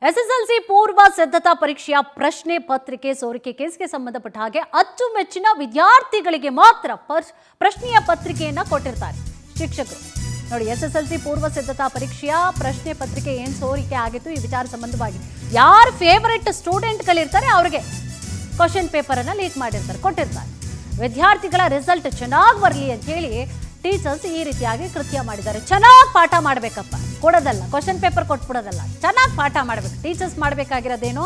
SSLC ಪೂರ್ವ ಸಿದ್ಧತಾ ಪರೀಕ್ಷೆಯ ಪ್ರಶ್ನೆ ಪತ್ರಿಕೆ ಸೋರಿಕೆ ಕೇಸ್ಗೆ ಸಂಬಂಧಪಟ್ಟ ಹಾಗೆ ಅಚ್ಚುಮೆಚ್ಚಿನ ವಿದ್ಯಾರ್ಥಿಗಳಿಗೆ ಮಾತ್ರ ಪ್ರಶ್ನೆಯ ಪತ್ರಿಕೆಯನ್ನ ಕೊಟ್ಟಿರ್ತಾರೆ ಶಿಕ್ಷಕರು. ನೋಡಿ, ಎಸ್ಎಸ್ಎಲ್ಸಿ ಪೂರ್ವ ಸಿದ್ಧತಾ ಪರೀಕ್ಷೆಯ ಪ್ರಶ್ನೆ ಪತ್ರಿಕೆ ಏನು ಸೋರಿಕೆ ಆಗಿತ್ತು ಈ ವಿಚಾರ ಸಂಬಂಧವಾಗಿ ಯಾರು ಫೇವರೆಟ್ ಸ್ಟೂಡೆಂಟ್ಗಳಿರ್ತಾರೆ ಅವರಿಗೆ ಕ್ವಶನ್ ಪೇಪರ್ ಅನ್ನ ಲೀಕ್ ಮಾಡಿರ್ತಾರೆ, ಕೊಟ್ಟಿರ್ತಾರೆ. ವಿದ್ಯಾರ್ಥಿಗಳ ರಿಸಲ್ಟ್ ಚೆನ್ನಾಗಿ ಬರಲಿ ಅಂತ ಹೇಳಿ ಟೀಚರ್ಸ್ ಈ ರೀತಿಯಾಗಿ ಕೃತ್ಯ ಮಾಡಿದ್ದಾರೆ. ಚೆನ್ನಾಗಿ ಪಾಠ ಮಾಡಬೇಕಪ್ಪ, ಕೊಡೋದಲ್ಲ, ಕ್ವಶನ್ ಪೇಪರ್ ಕೊಟ್ಬಿಡೋದಲ್ಲ, ಚೆನ್ನಾಗಿ ಪಾಠ ಮಾಡಬೇಕು. ಟೀಚರ್ಸ್ ಮಾಡಬೇಕಾಗಿರೋದೇನು,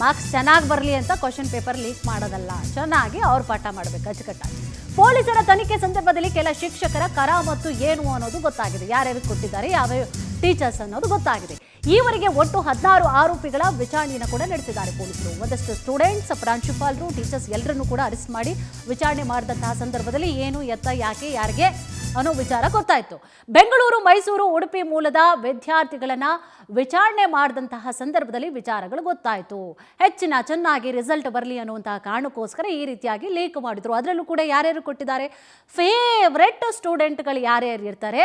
ಮಾರ್ಕ್ಸ್ ಚೆನ್ನಾಗಿ ಬರಲಿ ಅಂತ ಕ್ವಶನ್ ಪೇಪರ್ ಲೀಕ್ ಮಾಡೋದಲ್ಲ, ಚೆನ್ನಾಗಿ ಅವ್ರು ಪಾಠ ಮಾಡಬೇಕು ಅಚ್ಚುಕಟ್ಟಾಗಿ. ಪೊಲೀಸರ ತನಿಖೆ ಸಂದರ್ಭದಲ್ಲಿ ಕೆಲ ಶಿಕ್ಷಕರ ಕರಾಮತ್ತು ಏನು ಅನ್ನೋದು ಗೊತ್ತಾಗಿದೆ, ಯಾರ್ಯಾರು ಕೊಟ್ಟಿದ್ದಾರೆ, ಯಾವ ಟೀಚರ್ಸ್ ಅನ್ನೋದು ಗೊತ್ತಾಗಿದೆ. ಈವರೆಗೆ ಒಟ್ಟು 16 ಆರೋಪಿಗಳ ವಿಚಾರಣೆಯನ್ನು ಕೂಡ ನಡೆಸಿದ್ದಾರೆ ಪೊಲೀಸರು. ಒಂದಷ್ಟು ಸ್ಟೂಡೆಂಟ್ಸ್, ಪ್ರಾಂಶುಪಾಲರು, ಟೀಚರ್ಸ್ ಎಲ್ಲರನ್ನೂ ಕೂಡ ಅರೆಸ್ಟ್ ಮಾಡಿ ವಿಚಾರಣೆ ಮಾಡಿದಂತಹ ಸಂದರ್ಭದಲ್ಲಿ ಏನು, ಎತ್ತ, ಯಾಕೆ, ಯಾರಿಗೆ ಅನ್ನೋ ವಿಚಾರ ಗೊತ್ತಾಯಿತು. ಬೆಂಗಳೂರು, ಮೈಸೂರು, ಉಡುಪಿ ಮೂಲದ ವಿದ್ಯಾರ್ಥಿಗಳನ್ನ ವಿಚಾರಣೆ ಮಾಡಿದಂತಹ ಸಂದರ್ಭದಲ್ಲಿ ವಿಚಾರಗಳು ಗೊತ್ತಾಯಿತು. ಚೆನ್ನಾಗಿ ರಿಸಲ್ಟ್ ಬರಲಿ ಅನ್ನುವಂತಹ ಕಾರಣಕ್ಕೋಸ್ಕರ ಈ ರೀತಿಯಾಗಿ ಲೀಕ್ ಮಾಡಿದ್ರು. ಅದರಲ್ಲೂ ಕೂಡ ಯಾರ್ಯಾರು ಕೊಟ್ಟಿದ್ದಾರೆ, ಫೇವ್ರೆಟ್ ಸ್ಟೂಡೆಂಟ್ಗಳು ಯಾರ್ಯಾರು ಇರ್ತಾರೆ,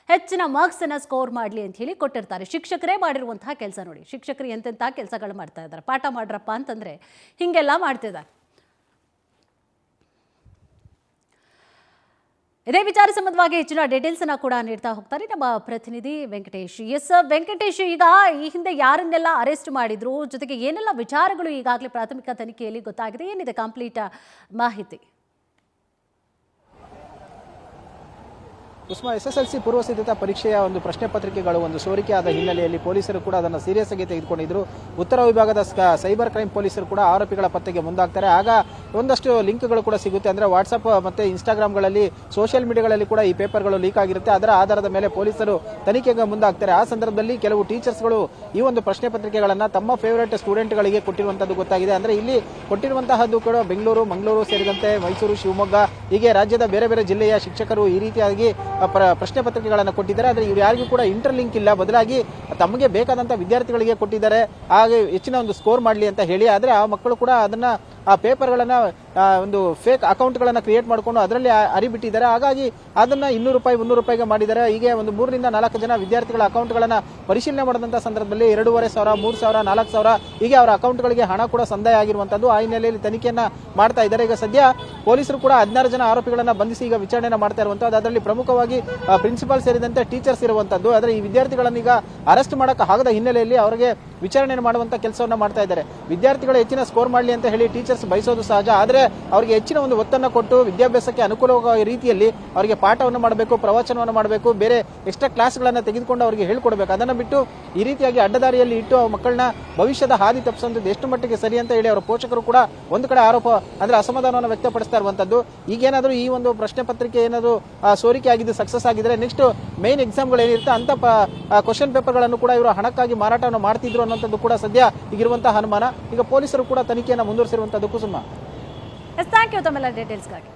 ಹೆಚ್ಚಿನ ಮಾರ್ಕ್ಸ್ ಅನ್ನ ಸ್ಕೋರ್ ಮಾಡಲಿ ಅಂತ ಹೇಳಿ ಕೊಟ್ಟಿರ್ತಾರೆ. ಶಿಕ್ಷಕರೇ ಮಾಡಿರುವಂತಹ ಕೆಲಸ. ನೋಡಿ, ಶಿಕ್ಷಕರು ಎಂತೆಂಥ ಕೆಲಸಗಳು ಮಾಡ್ತಾ ಇದ್ದಾರೆ. ಪಾಠ ಮಾಡ್ರಪ್ಪ ಅಂತಂದ್ರೆ ಹಿಂಗೆಲ್ಲ ಮಾಡ್ತಿದ್ದಾರೆ. ಇದೇ ವಿಚಾರ ಸಂಬಂಧವಾಗಿ ಹೆಚ್ಚಿನ ಡೀಟೇಲ್ಸ್ ಅನ್ನ ಕೂಡ ನೀಡ್ತಾ ಹೋಗ್ತಾರೆ ನಮ್ಮ ಪ್ರತಿನಿಧಿ ವೆಂಕಟೇಶ್. ಎಸ್ ವೆಂಕಟೇಶ್, ಈಗ ಈ ಹಿಂದೆ ಯಾರನ್ನೆಲ್ಲ ಅರೆಸ್ಟ್ ಮಾಡಿದ್ರು, ಜೊತೆಗೆ ಏನೆಲ್ಲ ವಿಚಾರಗಳು ಈಗಾಗಲೇ ಪ್ರಾಥಮಿಕ ತನಿಖೆಯಲ್ಲಿ ಗೊತ್ತಾಗಿದೆ, ಏನಿದೆ ಕಂಪ್ಲೀಟ್ ಮಾಹಿತಿ? ಕುಸುಮ, ಎಸ್ಎಸ್ಎಲ್ಸಿ ಪೂರ್ವ ಸಿದ್ಧತಾ ಪರೀಕ್ಷೆಯ ಒಂದು ಪ್ರಶ್ನೆ ಪತ್ರಿಕೆಗಳು ಒಂದು ಸೋರಿಕೆ ಆದ ಹಿನ್ನೆಲೆಯಲ್ಲಿ ಪೊಲೀಸರು ಕೂಡ ಅದನ್ನು ಸೀರಿಯಸ್ ಆಗಿ ತೆಗೆದುಕೊಂಡಿದ್ರು. ಉತ್ತರ ವಿಭಾಗದ ಸೈಬರ್ ಕ್ರೈಮ್ ಪೊಲೀಸರು ಕೂಡ ಆರೋಪಿಗಳ ಪತ್ತೆಗೆ ಮುಂದಾಗ್ತಾರೆ. ಆಗ ಒಂದಷ್ಟು ಲಿಂಕ್ಗಳು ಕೂಡ ಸಿಗುತ್ತೆ. ಅಂದ್ರೆ ವಾಟ್ಸ್ಆಪ್ ಮತ್ತೆ ಇನ್ಸ್ಟಾಗ್ರಾಮ್ಗಳಲ್ಲಿ, ಸೋಷಿಯಲ್ ಮೀಡಿಯಾಗಳಲ್ಲಿ ಕೂಡ ಈ ಪೇಪರ್ಗಳು ಲೀಕ್ ಆಗಿರುತ್ತೆ. ಅದರ ಆಧಾರದ ಮೇಲೆ ಪೊಲೀಸರು ತನಿಖೆಗೆ ಮುಂದಾಗ್ತಾರೆ. ಆ ಸಂದರ್ಭದಲ್ಲಿ ಕೆಲವು ಟೀಚರ್ಸ್ಗಳು ಈ ಒಂದು ಪ್ರಶ್ನೆ ಪತ್ರಿಕೆಗಳನ್ನ ತಮ್ಮ ಫೇವರೇಟ್ ಸ್ಟೂಡೆಂಟ್ಗಳಿಗೆ ಕೊಟ್ಟಿರುವಂತದ್ದು ಗೊತ್ತಾಗಿದೆ. ಅಂದ್ರೆ ಇಲ್ಲಿ ಕೊಟ್ಟಿರುವಂತಹದ್ದು ಕೂಡ ಬೆಂಗಳೂರು, ಮಂಗಳೂರು ಸೇರಿದಂತೆ ಮೈಸೂರು, ಶಿವಮೊಗ್ಗ, ಹೀಗೆ ರಾಜ್ಯದ ಬೇರೆ ಬೇರೆ ಜಿಲ್ಲೆಯ ಶಿಕ್ಷಕರು ಈ ರೀತಿಯಾಗಿ ಪ್ರಶ್ನೆ ಪತ್ರಿಕೆಗಳನ್ನು ಕೊಟ್ಟಿದ್ದಾರೆ. ಆದರೆ ಇವರು ಯಾರಿಗೂ ಕೂಡ ಇಂಟರ್ ಲಿಂಕ್ ಇಲ್ಲ, ಬದಲಾಗಿ ತಮಗೆ ಬೇಕಾದಂತಹ ವಿದ್ಯಾರ್ಥಿಗಳಿಗೆ ಕೊಟ್ಟಿದ್ದಾರೆ, ಹಾಗೆ ಹೆಚ್ಚಿನ ಒಂದು ಸ್ಕೋರ್ ಮಾಡಲಿ ಅಂತ ಹೇಳಿ. ಆದರೆ ಆ ಮಕ್ಕಳು ಕೂಡ ಅದನ್ನ ಆ ಪೇಪರ್ಗಳನ್ನ ಒಂದು ಫೇಕ್ ಅಕೌಂಟ್ಗಳನ್ನ ಕ್ರಿಯೇಟ್ ಮಾಡಿಕೊಂಡು ಅದರಲ್ಲಿ ಅರಿಬಿಟ್ಟಿದ್ದಾರೆ. ಹಾಗಾಗಿ ಅದನ್ನ 200 ರೂಪಾಯಿ 300 ರೂಪಾಯಿಗೆ ಮಾಡಿದ್ದಾರೆ. ಹೀಗೆ ಒಂದು 3 ರಿಂದ 4 ಜನ ವಿದ್ಯಾರ್ಥಿಗಳ ಅಕೌಂಟ್ಗಳನ್ನ ಪರಿಶೀಲನೆ ಮಾಡಿದಂತಹ ಸಂದರ್ಭದಲ್ಲಿ 2,500, 3,000, 4,000 ಹೀಗೆ ಅವರ ಅಕೌಂಟ್ಗಳಿಗೆ ಹಣ ಕೂಡ ಸಂದಾಯ ಆಗಿರುವಂತದ್ದು. ಆ ಹಿನ್ನೆಲೆಯಲ್ಲಿ ತನಿಖೆಯನ್ನ ಮಾಡ್ತಾ ಇದ್ದಾರೆ. ಈಗ ಸದ್ಯ ಪೊಲೀಸರು ಕೂಡ 16 ಜನ ಆರೋಪಿಗಳನ್ನ ಬಂಧಿಸಿ ಈಗ ವಿಚಾರಣೆ ಮಾಡ್ತಾ ಇರುವಂತದ್ದು. ಅದರಲ್ಲಿ ಪ್ರಮುಖವಾಗಿ ಪ್ರಿನ್ಸಿಪಾಲ್ ಸೇರಿದಂತೆ ಟೀಚರ್ಸ್ ಇರುವಂತದ್ದು. ಆದರೆ ಈ ವಿದ್ಯಾರ್ಥಿಗಳನ್ನ ಈಗ ಅರೆಸ್ಟ್ ಮಾಡಕ್ಕೆ ಆಗದ ಹಿನ್ನೆಲೆಯಲ್ಲಿ ಅವರಿಗೆ ವಿಚಾರಣೆ ಮಾಡುವಂತ ಕೆಲಸವನ್ನ ಮಾಡ್ತಾ ಇದ್ದಾರೆ. ವಿದ್ಯಾರ್ಥಿಗಳು ಹೆಚ್ಚಿನ ಸ್ಕೋರ್ ಮಾಡಲಿ ಅಂತ ಹೇಳಿ ಟೀಚರ್ಸ್ ಬಯಸೋದು ಸಹಜ. ಆದರೆ ಅವರಿಗೆ ಹೆಚ್ಚಿನ ಒಂದು ಒತ್ತನ್ನು ಕೊಟ್ಟು ವಿದ್ಯಾಭ್ಯಾಸಕ್ಕೆ ಅನುಕೂಲವಾಗುವ ರೀತಿಯಲ್ಲಿ ಅವರಿಗೆ ಪಾಠವನ್ನು ಮಾಡಬೇಕು, ಪ್ರವಚನವನ್ನು ಮಾಡಬೇಕು, ಬೇರೆ ಎಕ್ಸ್ಟ್ರಾ ಕ್ಲಾಸ್ಗಳನ್ನ ತೆಗೆದುಕೊಂಡು ಅವರಿಗೆ ಹೇಳ್ಕೊಡ್ಬೇಕು. ಅದನ್ನ ಬಿಟ್ಟು ಈ ರೀತಿಯಾಗಿ ಅಡ್ಡದಾರಿಯಲ್ಲಿ ಇಟ್ಟು ಮಕ್ಕಳನ್ನ ಭವಿಷ್ಯದ ಹಾದಿ ತಪ್ಪಿಸುವಂತದ್ದು ಎಷ್ಟು ಮಟ್ಟಿಗೆ ಸರಿ ಅಂತ ಹೇಳಿ ಅವರ ಪೋಷಕರು ಕೂಡ ಒಂದು ಕಡೆ ಆರೋಪ ಅಂದ್ರೆ ಅಸಮಾಧಾನವನ್ನು ವ್ಯಕ್ತಪಡಿಸ್ತಾ ಇರುವಂತದ್ದು. ಈಗೇನಾದ್ರೂ ಈ ಒಂದು ಪ್ರಶ್ನೆ ಪತ್ರಿಕೆ ಏನಾದ್ರು ಸೋರಿಕೆ ಆಗಿದ್ದು ಸಕ್ಸಸ್ ಆಗಿದ್ರೆ ನೆಕ್ಸ್ಟ್ ಮೇನ್ ಎಕ್ಸಾಮ್ಗಳು ಏನಿರುತ್ತೆ ಅಂತ ಕ್ವಶನ್ ಪೇಪರ್ಗಳನ್ನು ಕೂಡ ಇವರು ಹಣಕ್ಕಾಗಿ ಮಾರಾಟವನ್ನು ಮಾಡ್ತಿದ್ರು ಅನ್ನೋಂಥದ್ದು ಕೂಡ ಸದ್ಯ ಈಗಿರುವಂತಹ ಅನುಮಾನ. ಈಗ ಪೊಲೀಸರು ಕೂಡ ತನಿಖೆಯನ್ನು ಮುಂದುವರಿಸಿರುವಂತದ್ದು. ಕುಸುಮ, ಥ್ಯಾಂಕ್ ಯು ತಮ್ಮೆಲ್ಲ ಡೀಟೇಲ್ಸ್ಗಾಗಿ.